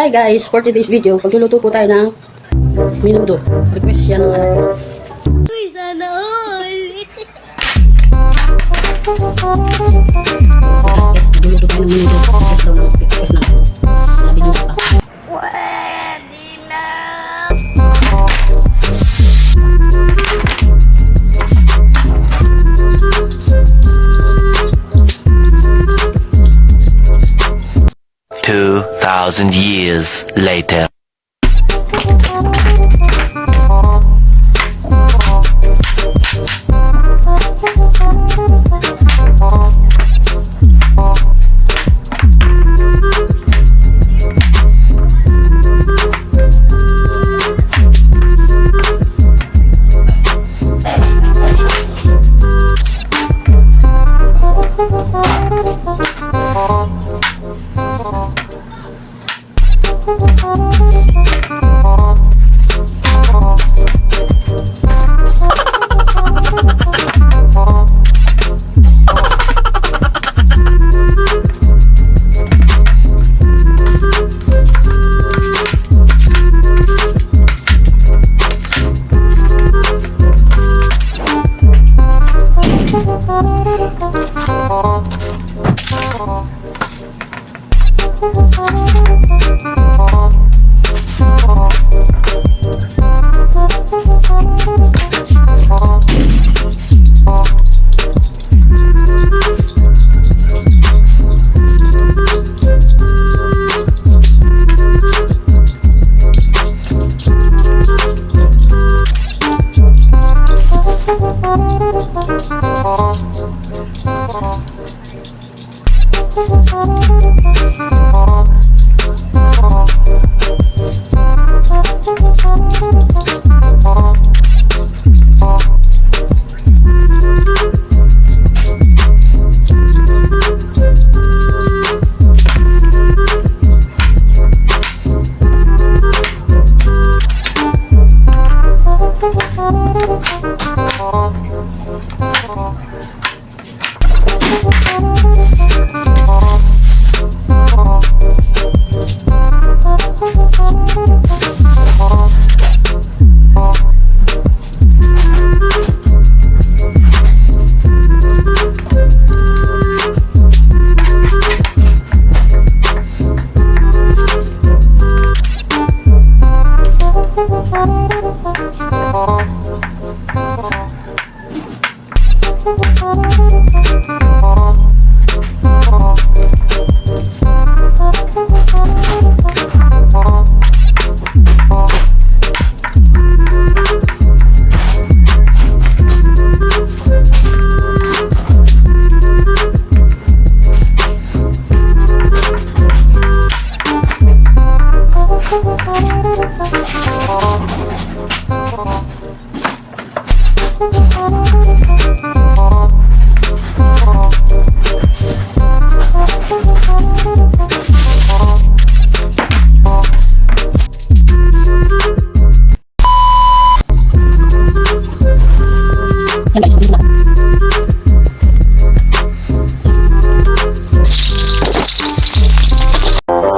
Hi guys, for today's video, pagluluto po tayo ng menudo. Request yan ng anak ko. Uy, sana all! Yes, pagluluto tayo ng menudo. Request daw ng request na. Sabi niya pa. Pwede na! 2,000 years later.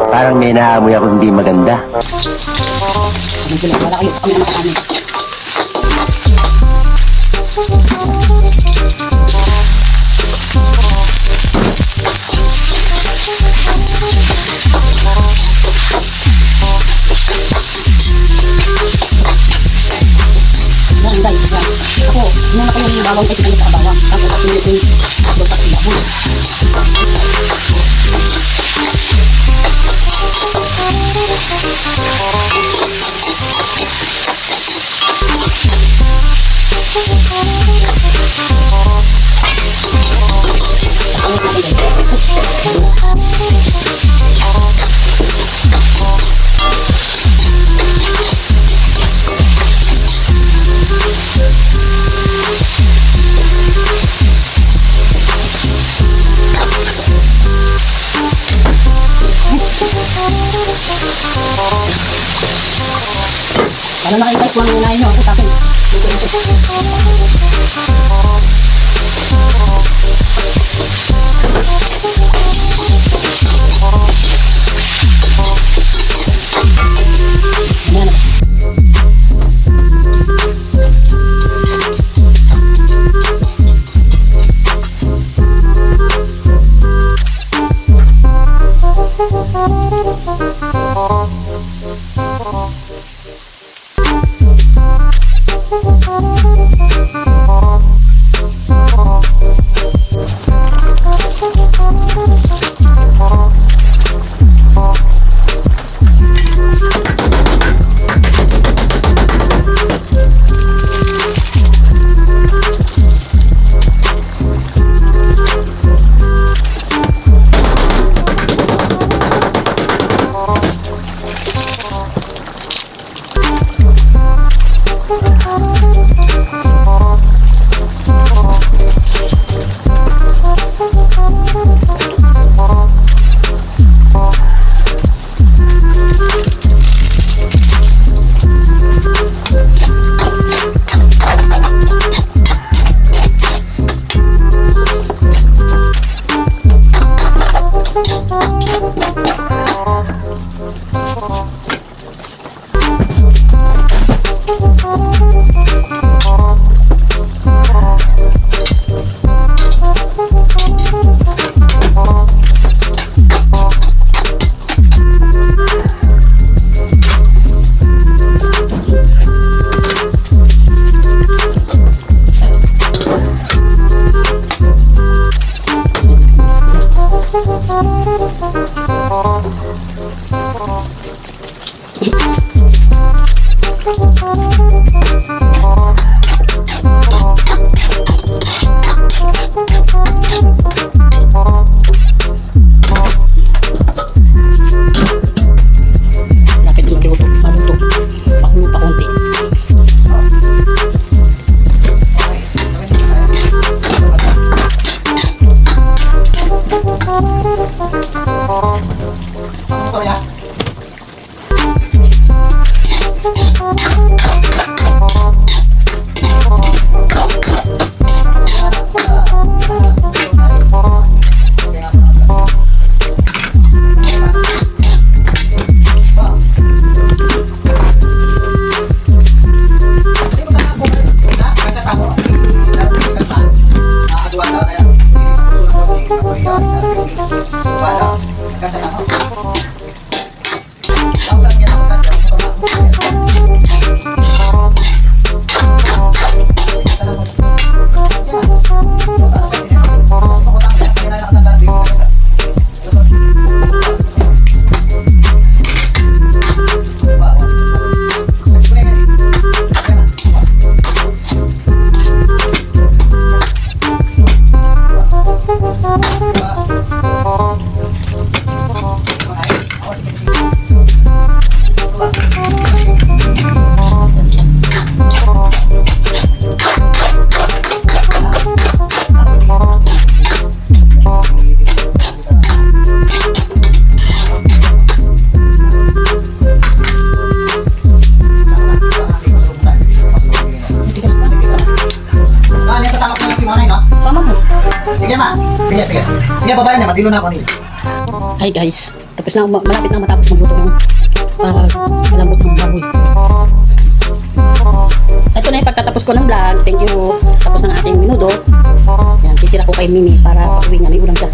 Parang may naamoy ako hindi maganda. Wala kayo, kami na makakamin. Yan guys, yan. Ako, hinuna ko yung bawang kasi kayo sa bawang. Tapos at yung doon sa silabon. Ano na kayo guys, kung ano nanayin nyo, ako sa akin. Lapit na magluto. Maluto. Pakulo pa konti. Sama mo. Sige ma. Sige. Sige, babae na. Matilo na ako nila. Hi guys, tapos na, malapit na matapos magluto ng malambot ng baboy. Ito na yung pagtatapos ko ng vlog. Thank you. Tapos ng ating minudo. Yan, titira ko kay Mimi para pag-uwi nga may ulam siya.